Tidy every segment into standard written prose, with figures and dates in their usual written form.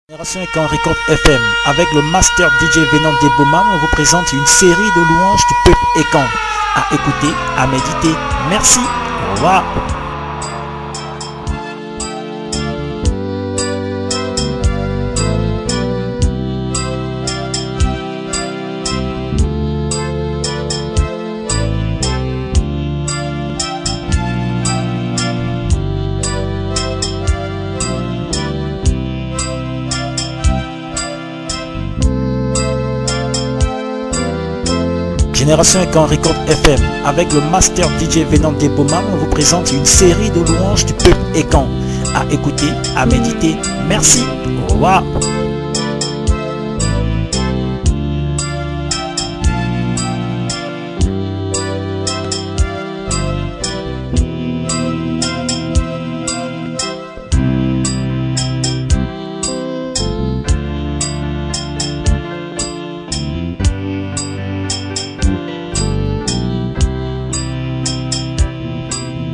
Génération Ekan Record FM, avec le Master DJ venant des Beaumam, on vous présente une série de louanges du peuple Ekan. À écouter, à méditer. Merci. Au revoir. Génération Ekan Record FM, avec le Master DJ venant des Beaumam, on vous présente une série de louanges du peuple Ekan. À écouter, à méditer. Merci. Au revoir.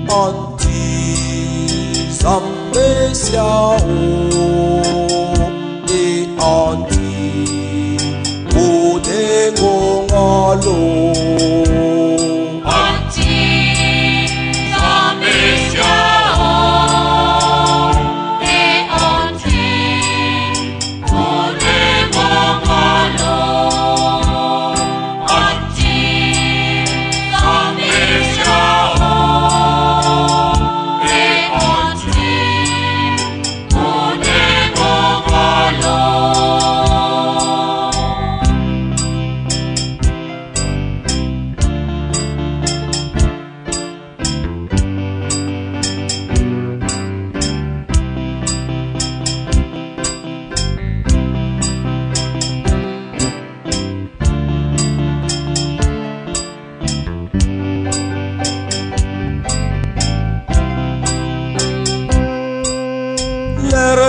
Anti Zambesiao e anti Udengongalo Anti Zambesiao e anti Udengongalo Anti Zambesiao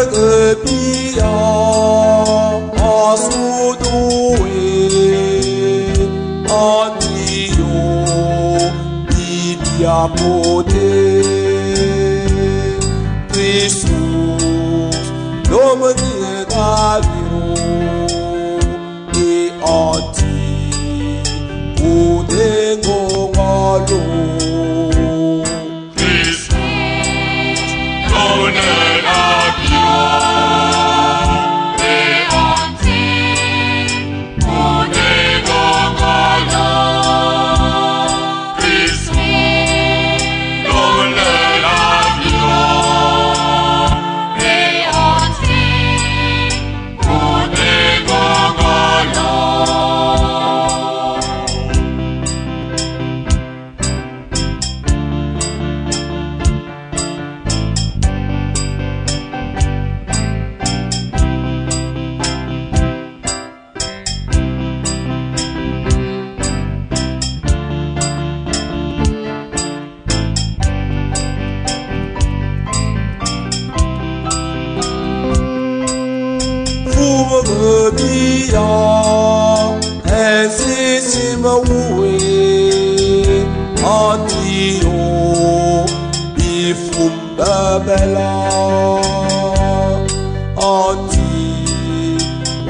Yergabia Asuduwe Antiyo Bidiapote Jesus Domine Daviro E Anti Udengongalo Fumagamia Esisimawe Antiyo Bifumbabela Anti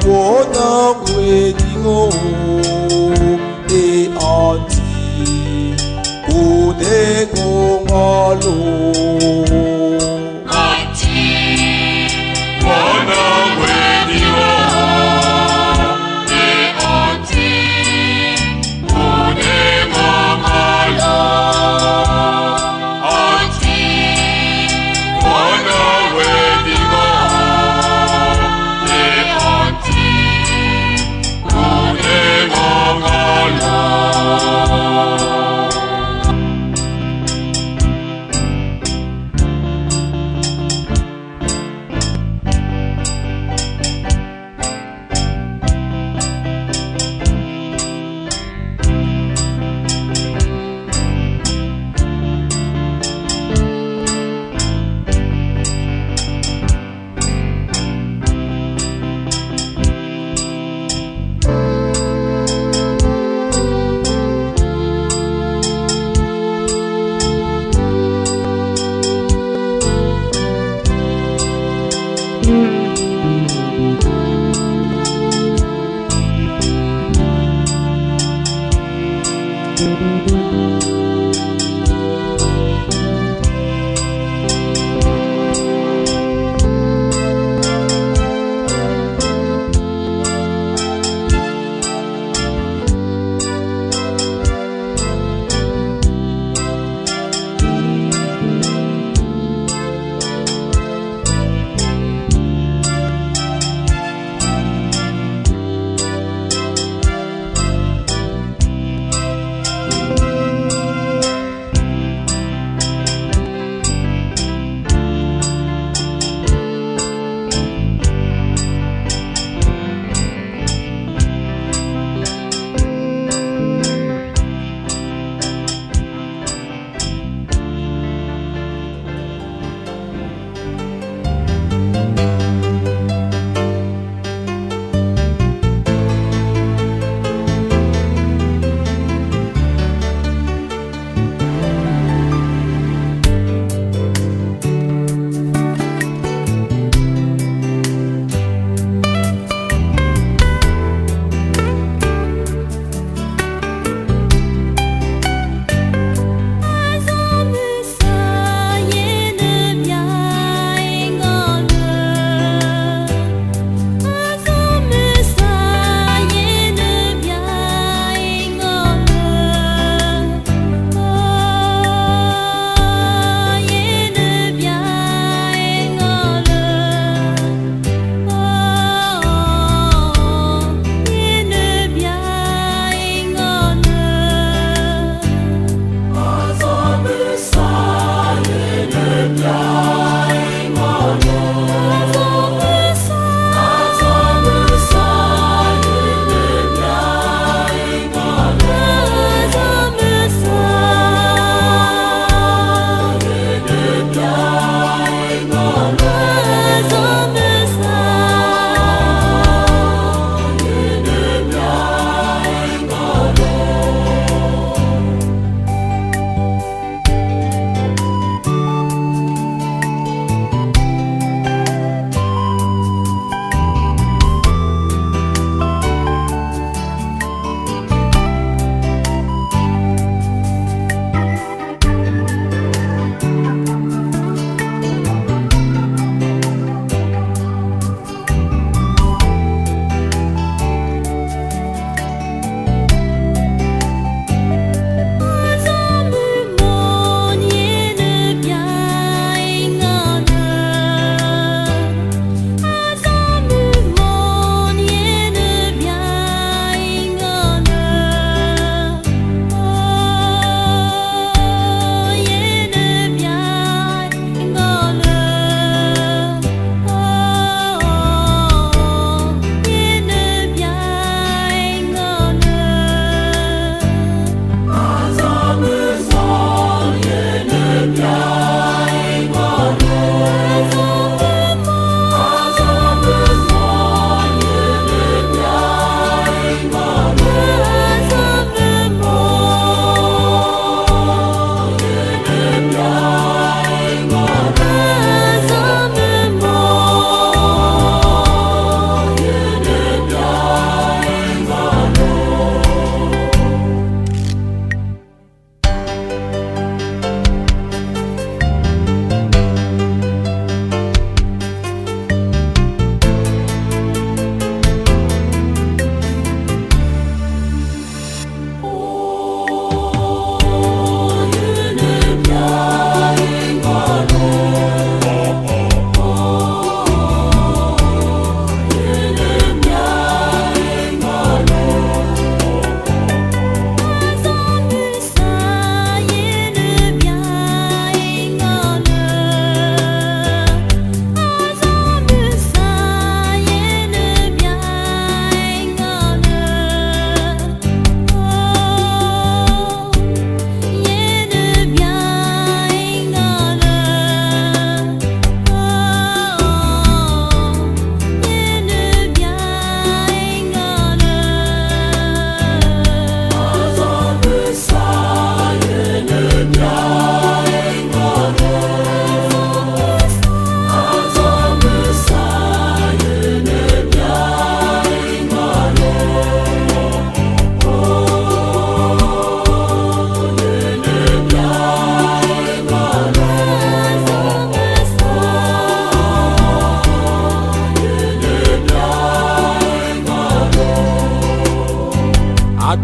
Wona Wedingo E Anti Udengongalo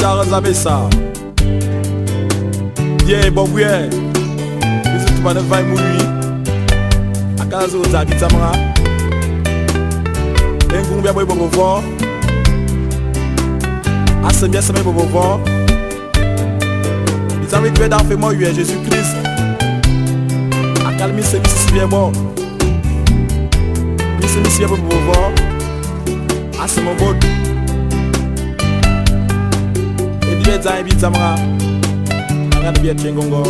Dara Zabessa. Bien, bon, oui. Nous sommes pas de vaille mourir. À Kazo Zabi Tamara. Un coup bien, bon, bon, assez bien, ça m'a bon, bon. Ils avaient tué dans le fait moi, Jésus-Christ. À calmer, c'est bien bon. C'est monsieur pour vous voir. Ah, c'est mon vote. Et bien, ça invite Samara. Regarde bien, Tchengongo.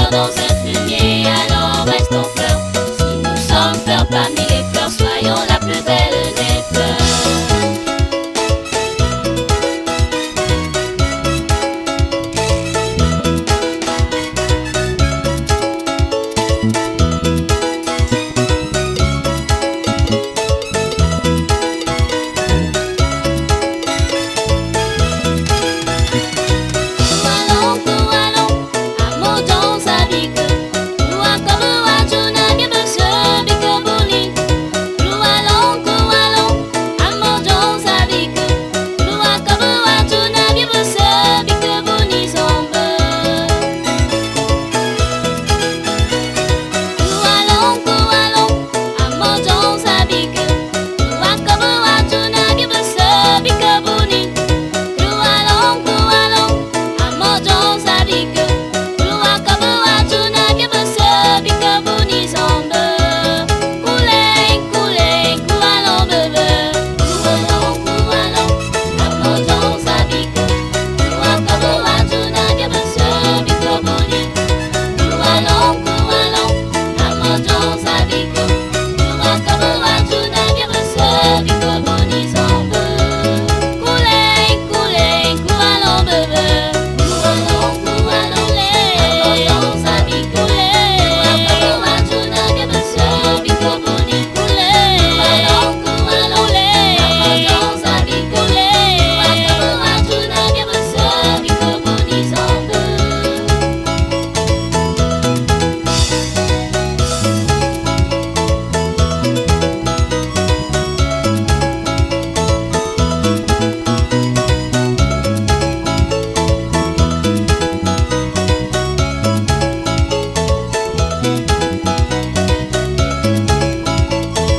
fleurs dans ce fumier, alors restons fleurs. Si nous sommes fleurs parmi les fleurs, soyons la plus belle des fleurs.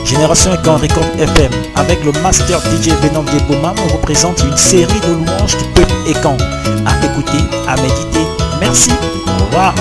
Génération Ekan Record FM, avec le Master DJ Venant des Boumam, on vous présente une série de louanges du peuple Ekan. À écouter, à méditer. Merci. Au revoir.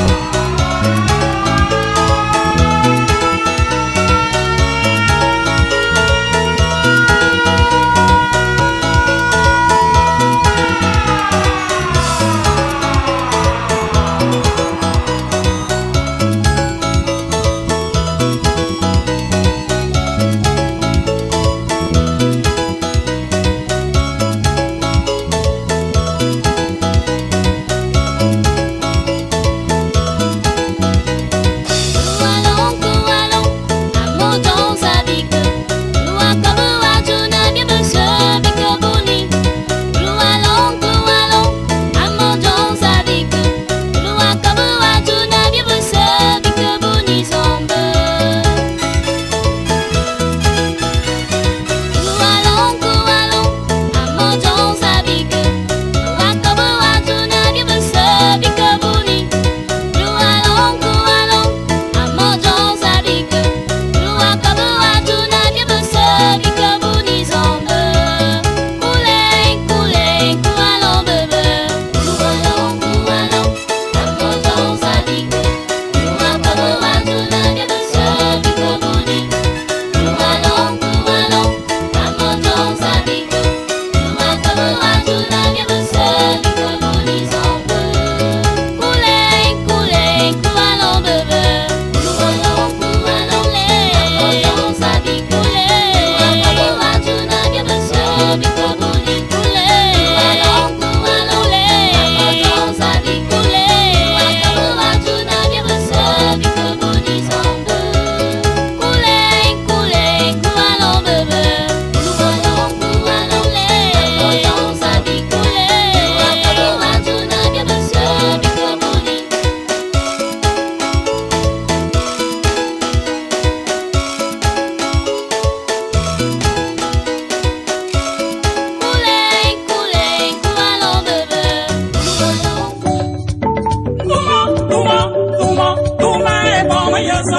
Moyo,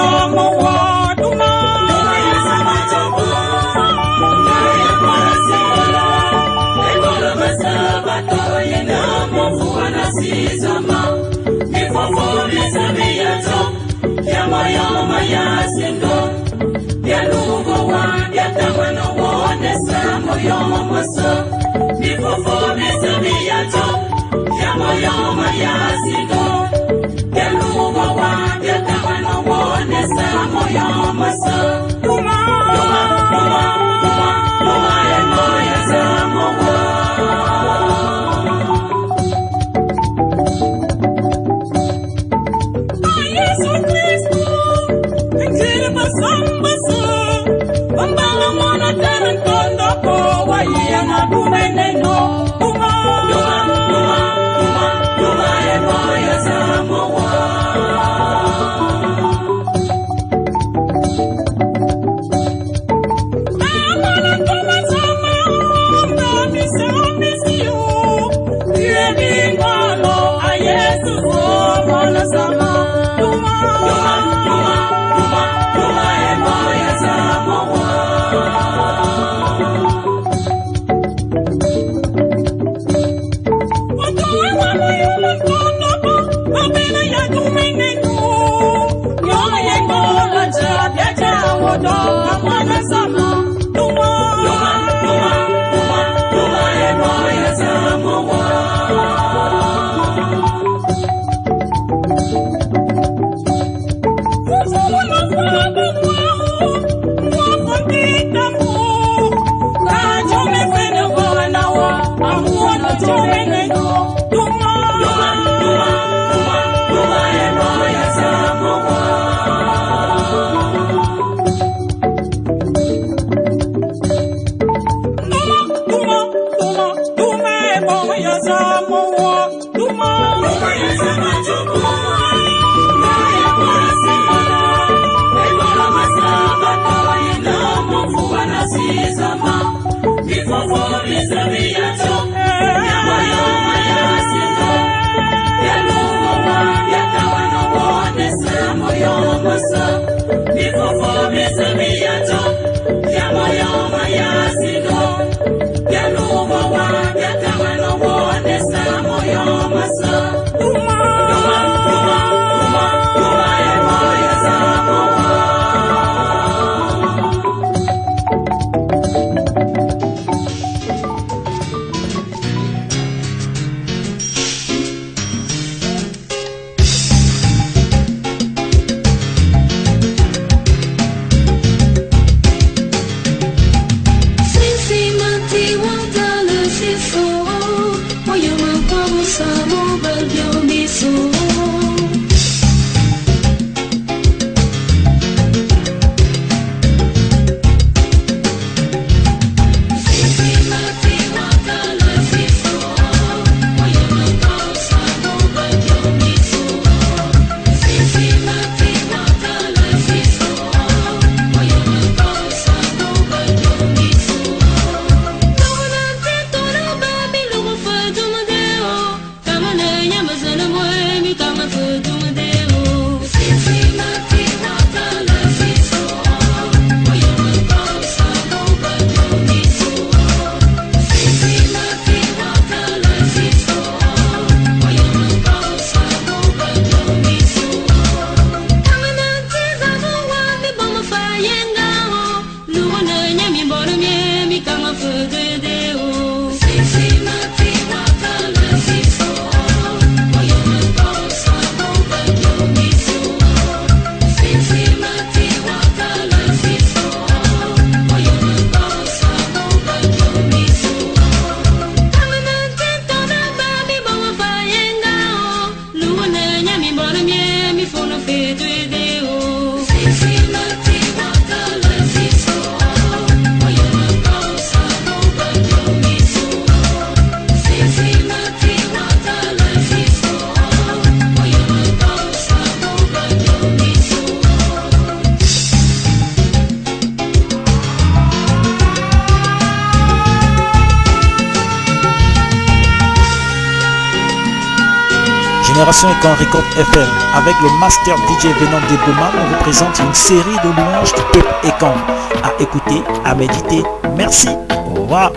Génération Ekan Record FM, avec le master DJ Venant des Boumam, on vous présente une série de louanges du peuple Ekan. À écouter, à méditer. Merci. Au revoir.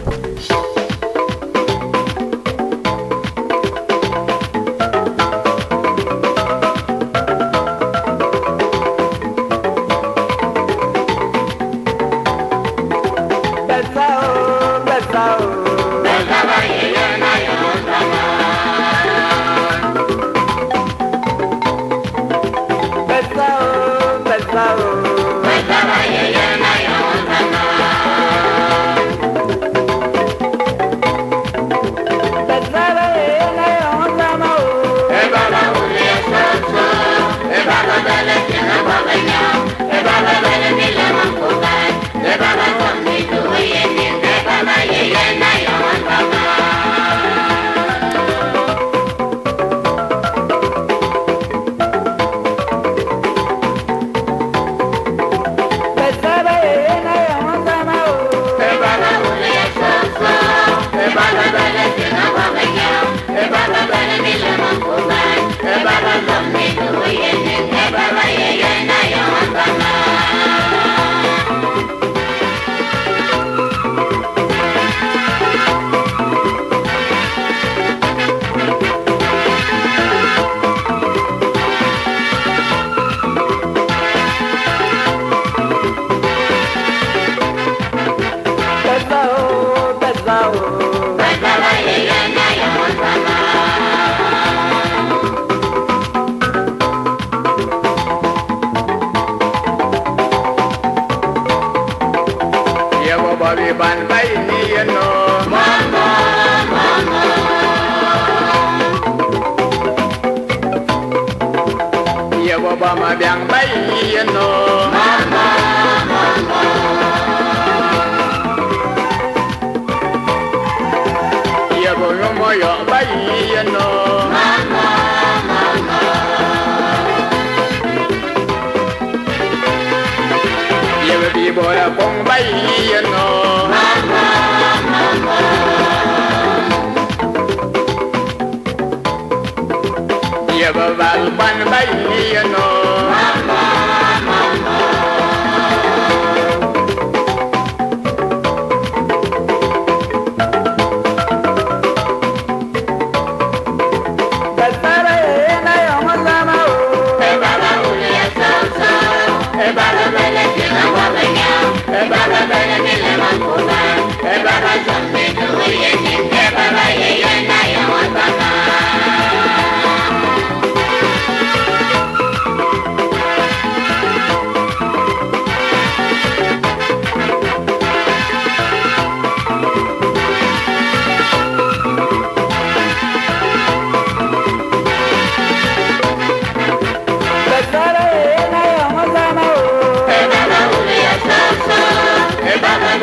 babi ban bay ni yeno mama mama ye baba ma biang bay ni yeno mama mama ye bo yo mo yo bay ni yeno mama mama ye bi bo la kong bay ni yeno mama mama ye ba val ban bay ni yeno mama mama Baltara na yo mazama o e baba uli ya salsa e baba bele kina wabenya e baba bele kile makuba e baba zambe tuye ni e baba ye na yo mazama Baba,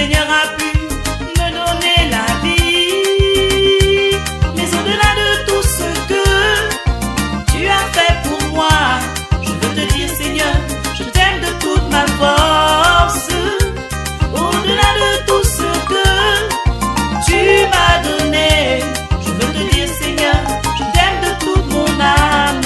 Seigneur a pu me donner la vie. Mais au-delà de tout ce que tu as fait pour moi, je veux te dire Seigneur, je t'aime de toute ma force. Au-delà de tout ce que tu m'as donné, je veux te dire Seigneur, je t'aime de toute mon âme.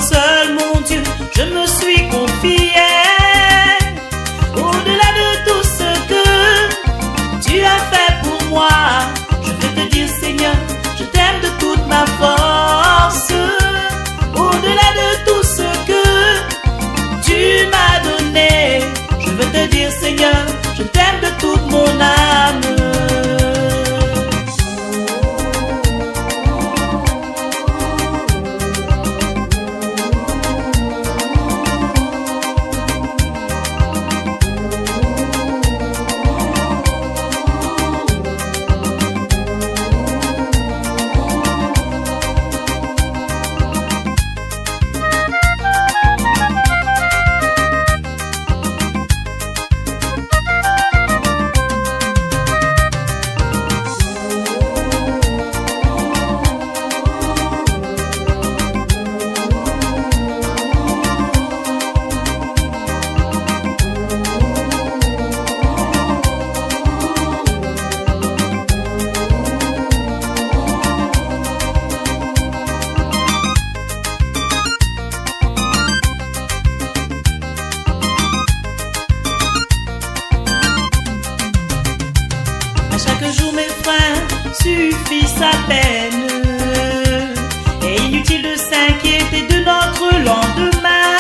Seul mon Dieu, je me suis confié. Au-delà de tout ce que tu as fait pour moi, je veux te dire Seigneur, je t'aime de toute ma force. Au-delà de tout ce que tu m'as donné, je veux te dire Seigneur, je t'aime de toute mon âme. Chaque jour mes freins suffisent à peine. Et inutile de s'inquiéter de notre lendemain.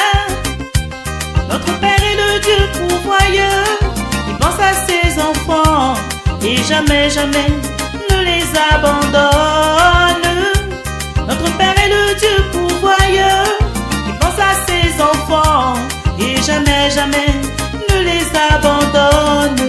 Notre Père est le Dieu pourvoyeur qui pense à ses enfants et jamais, jamais ne les abandonne. Notre Père est le Dieu pourvoyeur qui pense à ses enfants et jamais, jamais ne les abandonne.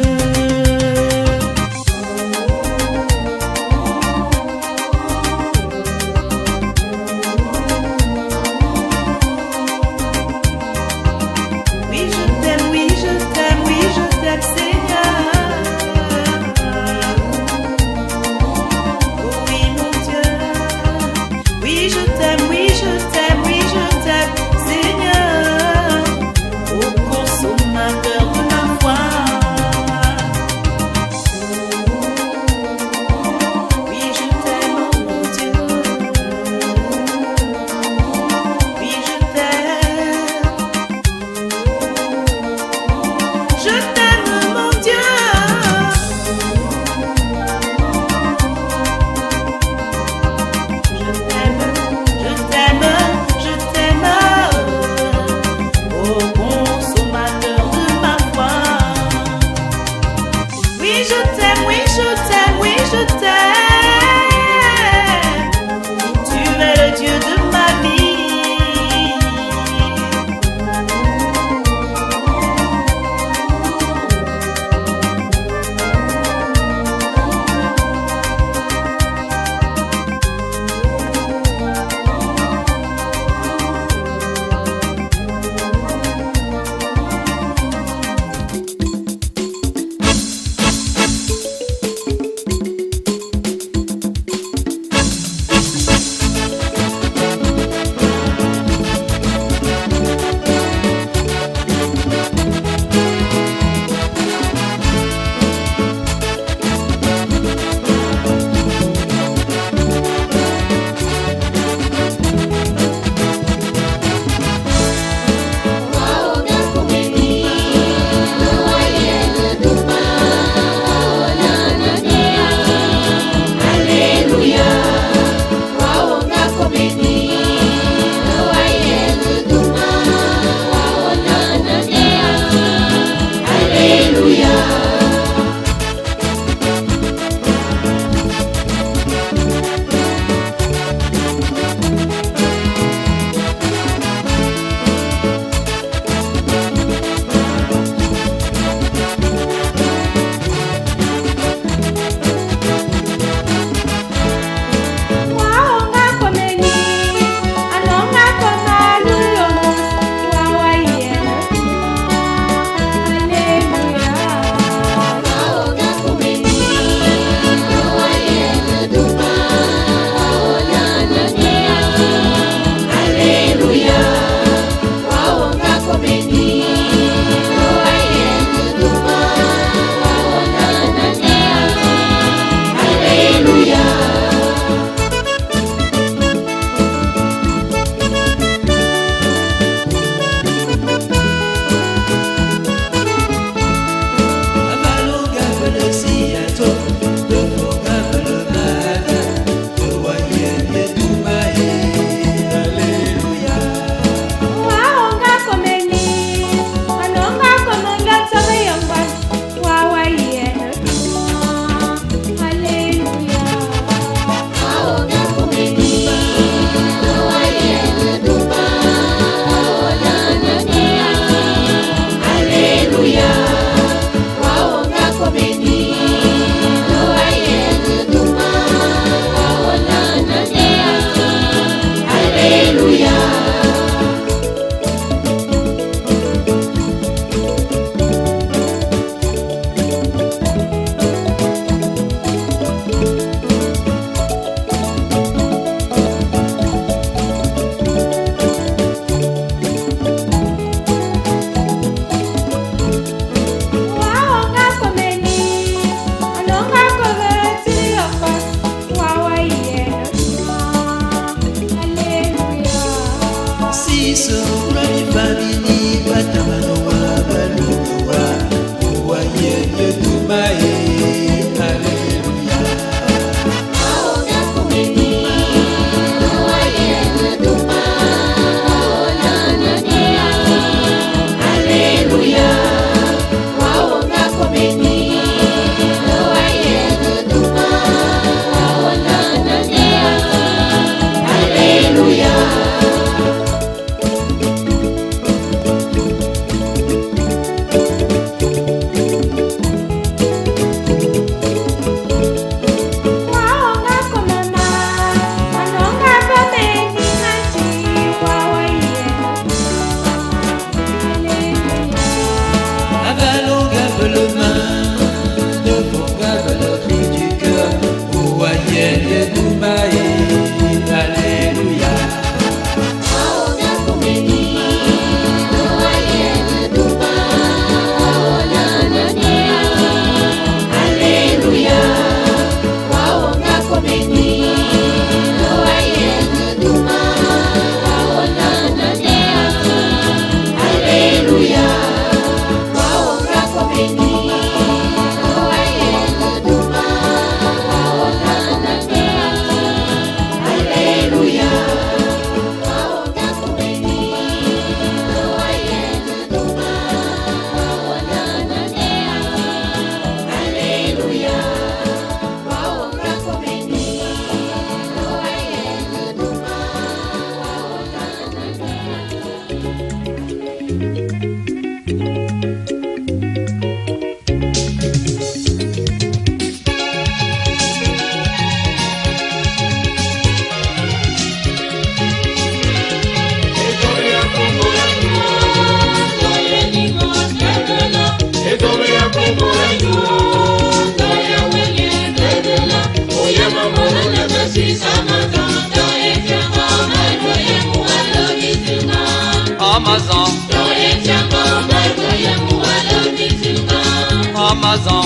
Amazon,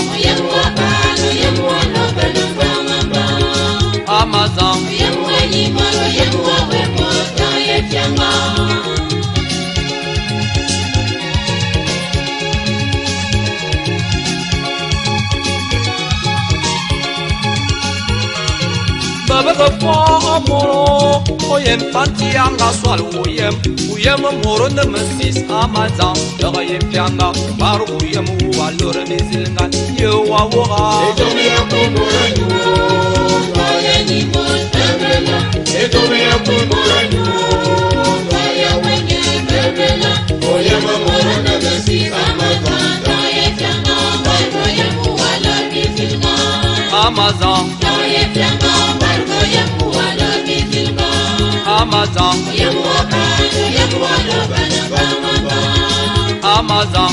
Amazon, Baba the poor moro, Oyem Pantianga swal Uyem moro nemesis Amazon, Dagayem Pianga, Baru Uyem Walur Mizilingan, Yewa. Amazon, Amazon, Amazon,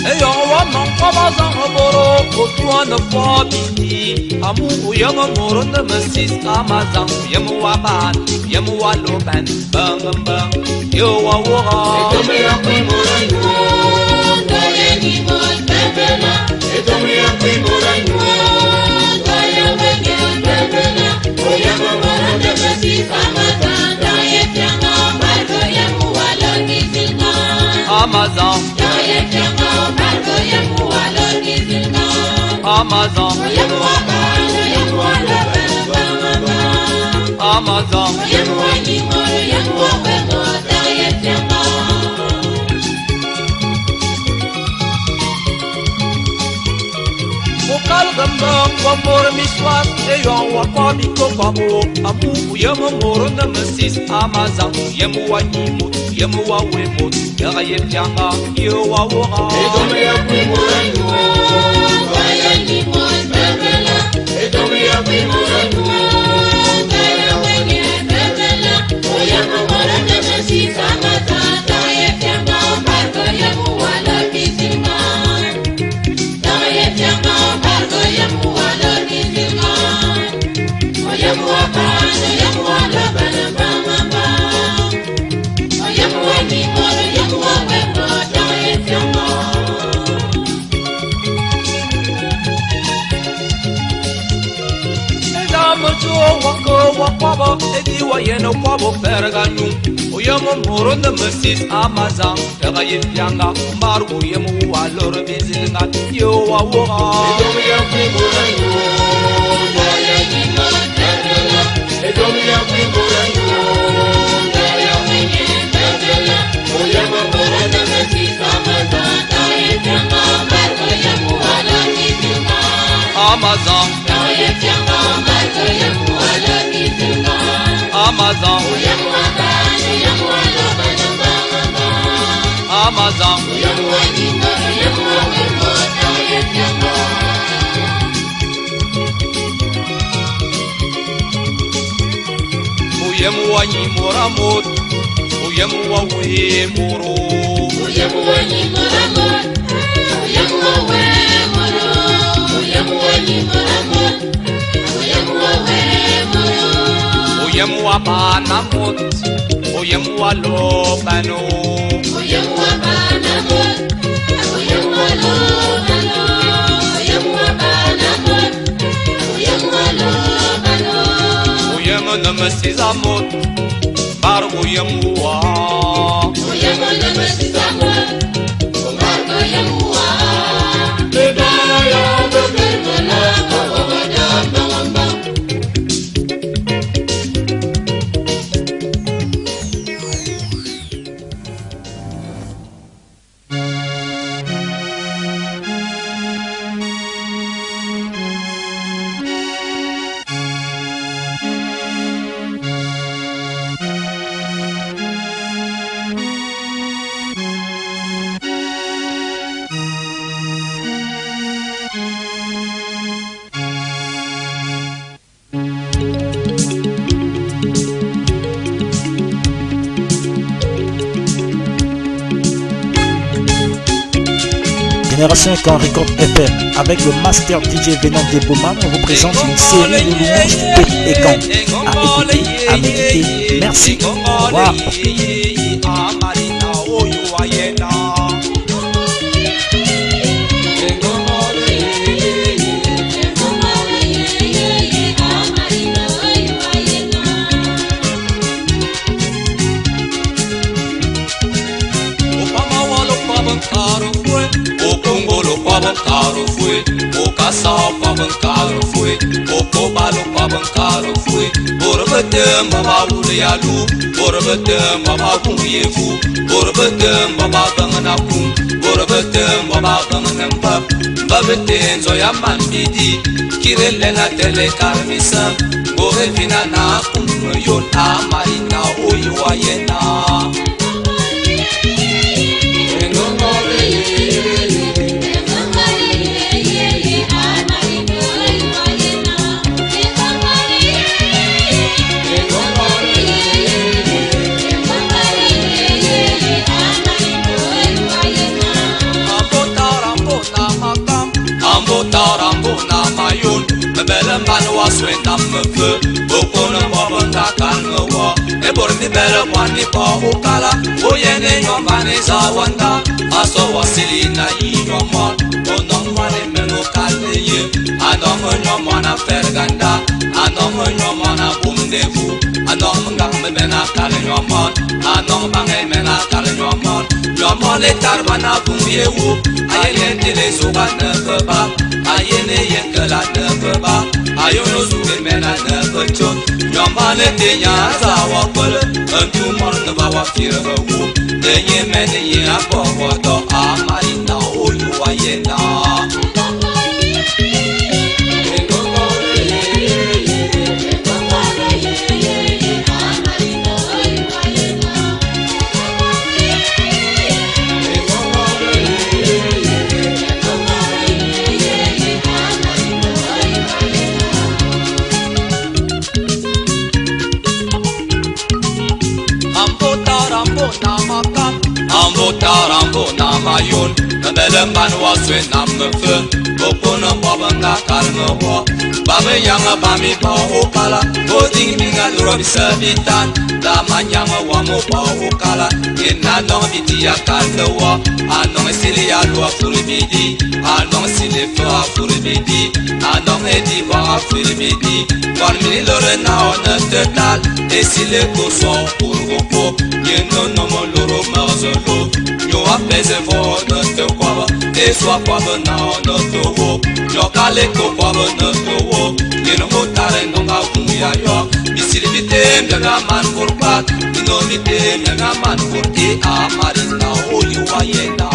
Eyo wa Amazon boro otuan fobiti amu yam moro nemesis Amazon yam wa ban yam wa loban bang yo wa Amazon, Amazon, Amazon, Kalgamba, Wamor Miswas, Eyon, Wapamiko Babo, Amu, Yamamoro Nemesis, Amazon, Yamuanimu, Yamua Wemo, Yarayem Yanga, Yoa, Wako edi wa yeno kwabo perganyu Uyamo moro nemesis Amazon Daga yifyanga Mbaru yemu wa loro bizilinga Yo wa woha Amazon Amazon Amazon Uyemu wa nyimora mot Uyemu wa we moro Uyemu wa nyimora mot Uyemu wa we moro Uyemu wa nyimora mot Uyemu wa we moro Uyemu wa banamot Uyemu wa lobano Uyemu wa banamot Uyemu wa lobano Uyemu wa banamot Uyemu wa lobano Uyemu nemesis-amot Bar uyemu wa Uyemu nemesis-amot Bar uyemu wa Bebaya bebela Bawada bawamba Génération Ekan Record FM. Avec le Master DJ Venant des Beaumans, on vous présente une série de louanges du peuple Ekan. À écouter, à méditer. Merci. Au revoir. Bancaro fui, o caçal pra bancaro fui, o cobalo pra bancaro fui, por betem baba urialu, por betem baba kunyefu, por betem baba banganakum, por betem baba banganamba, babetem zoya mambidi, kirele na tele karmisa, gore vina na kumyon amarina oyuayena. Swing up my foot, Boko no Bobanda Kanawa, Eborni Bella Wani Pahokala, Oyene Yomaneza Wanda, Aso Wasilina Yomon, Onon Wani Meno Kalaye, Anon Yomana Ferganda, Anon Yomana Bundevu, Anon Gamena Kalayomon, Anon Bangamena Kalayomon, Yomon Letarbana Bunyewu, Ayene Lezuba Nevaba, Ayene Yenkala Nevaba. Ayono zuge mena never chot. Yomane te nyaza wakole. Antu mon bawa fira wu. Denye mene ye apowo do amarina oyu ayena. Ambo namayon, nabelem banwa swe namefe, bopona babanga kalmewa, bame yanga bami pa okala, boding minga lurobi sabitan, dama yanga wamo pa okala, yena non biti ya kaldewa, anong sili ya lua furibidi, anong sili fa furibidi, anong edi ba furibidi, kon mini lore na on total, esile koso urgopo, yeno nomo loro marzolo. Yo apese for no to kwaba, eswa kwaba na no to wo. Yo kale ko kwaba no to wo. Yeno motare no ga kuya yo. Misiri bite mjaga man kurbat, ino bite mjaga man kurti amarina oyu ayena.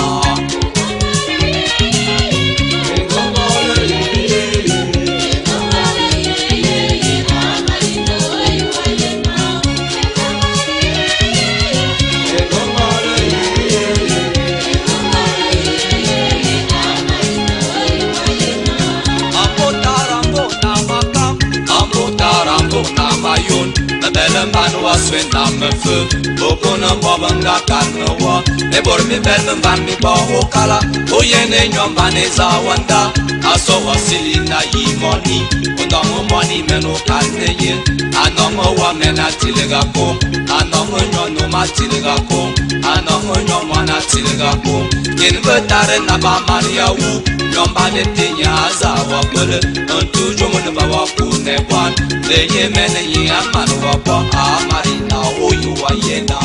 Banwa swing down my foot, Bokona Bobanga Kanawa, Ebormi Bellman Bambi Bahokala, Oyene Yombaneza Wanda, Aso Wasilina Yimoni, Onomo Money Meno Kanaye, Anomo Wamena Tilegako, Anomo Yonoma Tilegako, Anomo Yomana Tilegako, Yenvetare Nabamania Wu, Yombane Tinya Zawa Bule, Untu Jomon Bawa Kunewan, the Yemen Yaman Amarina oyu ayena.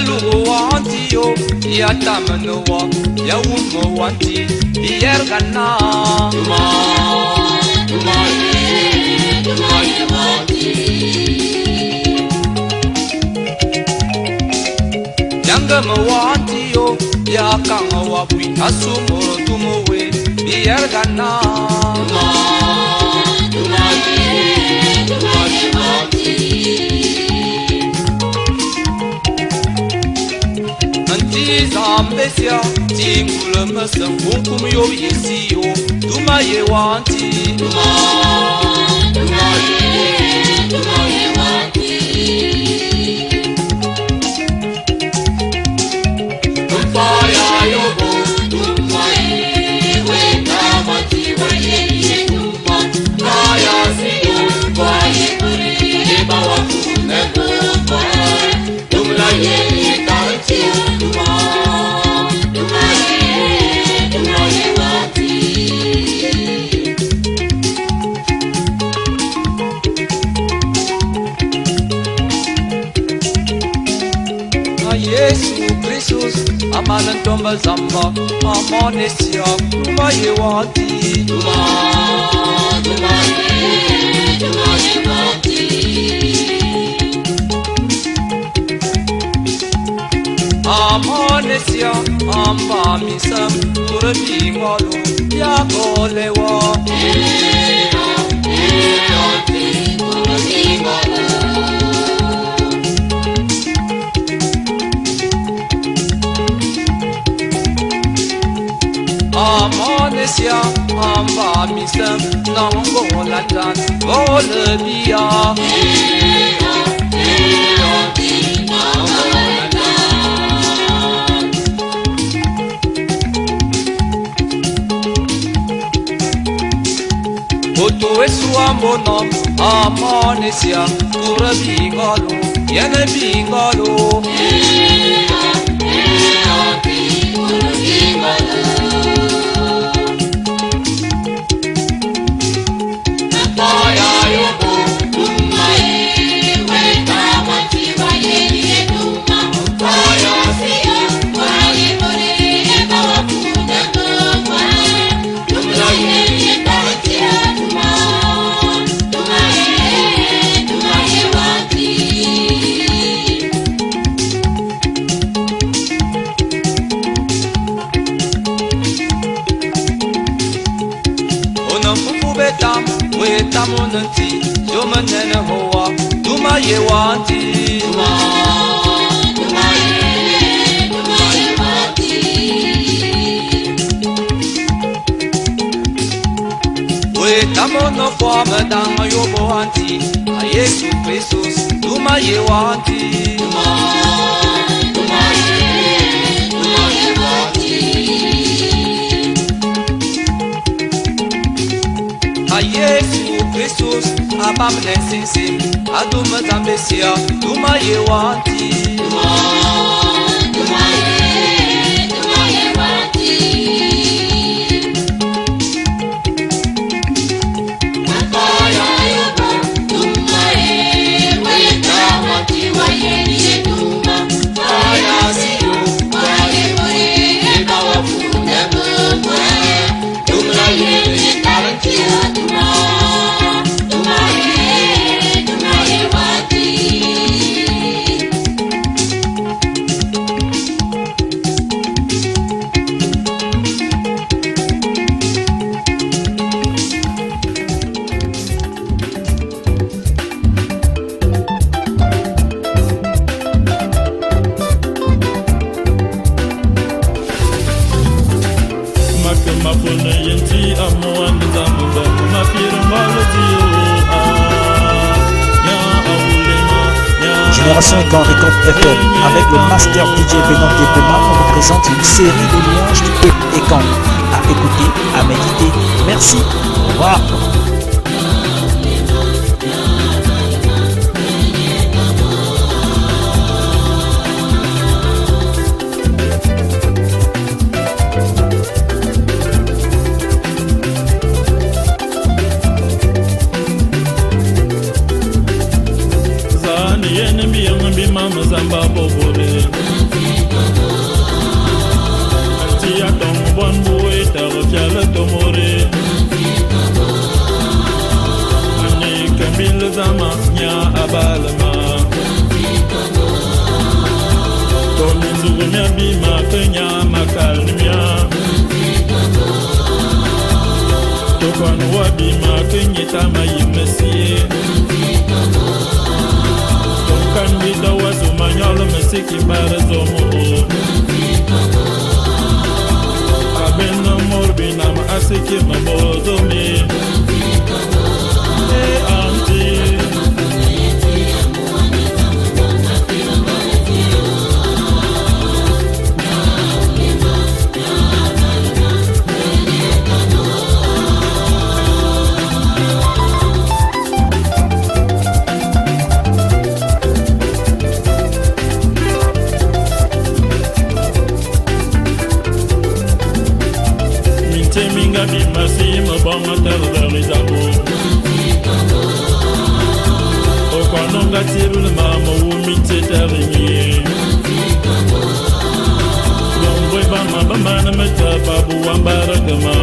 lugo wanti yo ya tamano wa ya wumo wanti yer kana Tuma wanti Yanga mo wanti yo ya kanga wa bui asumo tumo we yer kana Zambesia, tingula masa, kum yo yesi yo, tuma ye wanti, tuma ye wanti. Tumpa ya yobo, tumpa ye weka wanti wa ye tumpa, kaya si tumpa ye puri, ye bawa kune tumpa, tumla ye kanti tumpa. Yesu Kristus, amalan tomba zamba, amanesia, tuma ye wanti, tuma ye wanti. Amanesia, amba misam, urabi ngalo, ya kolewa. Amanesia, amba misam, nango landan, olebia. Oto esu ambonom, amanesia, kura bingalo, yene bingalo. Tamunanti, Jomanana Hoa, Tuma ye wanti, tuma ye wanti. We tamono forma dama yobo wanti, a Yesu Kristus, Tuma ye wanti, tuma ye wanti. A Yesu Kristus, abam lensinsim, aduma zambesia, tuma ye wanti, tuma ye wanti. Mapaya yobo, tuma ye weka wanti wa ye tuma, kaya siyo wa ye puri, ye bawa kune bumwa, tuma ye karantia tuma. Génération Ekan Récolte FM, avec le master DJ Venant des Bouma, on vous présente une série de louanges du peuple Ekan. À écouter, à méditer. Merci. Au revoir. Zani yene mbi mama zamba bobore. Tia tong bon boué tar fiala tomoré Ane kambil zama nya abalama Tomi zugumya bima kenya makalmya Tokon wabima kenye tama yimesie Tokan bida wazo manyolo mesiki barazomo Abena morbina ma asiki mabozomi auntie Minga bimasi mabonga terrorizamo Okononga tirul mama umite teringi Lomboy bama bamana meta babu wambara gama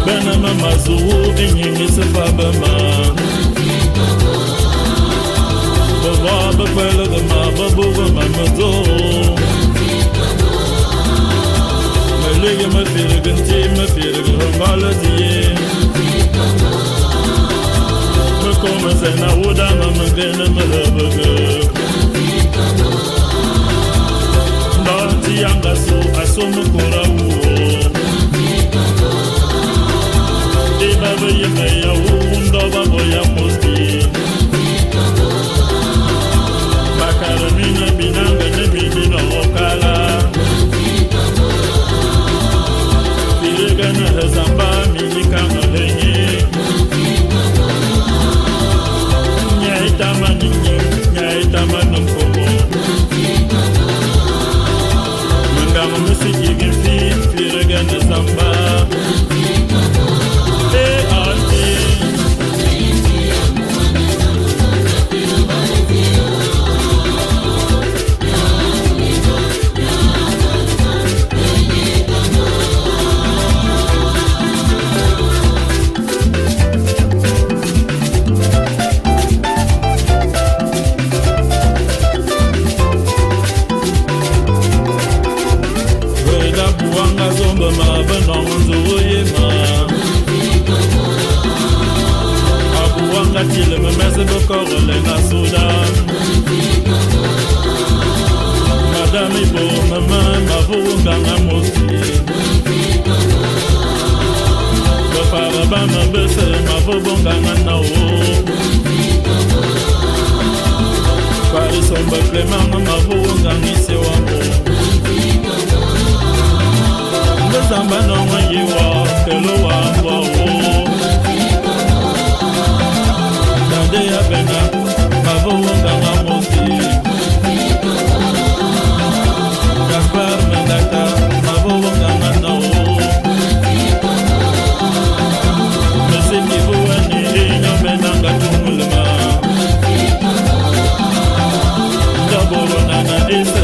Bana mama zuhu inyingi sefabama Baba bakwela gama babu gama mazo Liga ma firgan ti ma firgan baladiye Ma koma zena wuda ma magana ma labaga Ndati yanga su aso ma kura uo Ibaba yeme ya undo babo ya musti Bakara mina binanga ne bibina okala Gana hazamba milika malenye Nyaita maninyi, nyaita manumkomo Mangama musiki gifi, fira gana zamba auntie Tile me mese bokoro le na Sudan Madame Ibo mama mavunga nga mosi Bafara bama bese mavubunga nga nao Parisomba klemanga mavunga ngise wango Mbezamba nonga yiwa kelo wangwa Deya bena, mavunga nga mosi Gaspar Mendaka, mavunga nga nao Mese kivuwa ni inyo menanga tumulma Ndaboro nana ese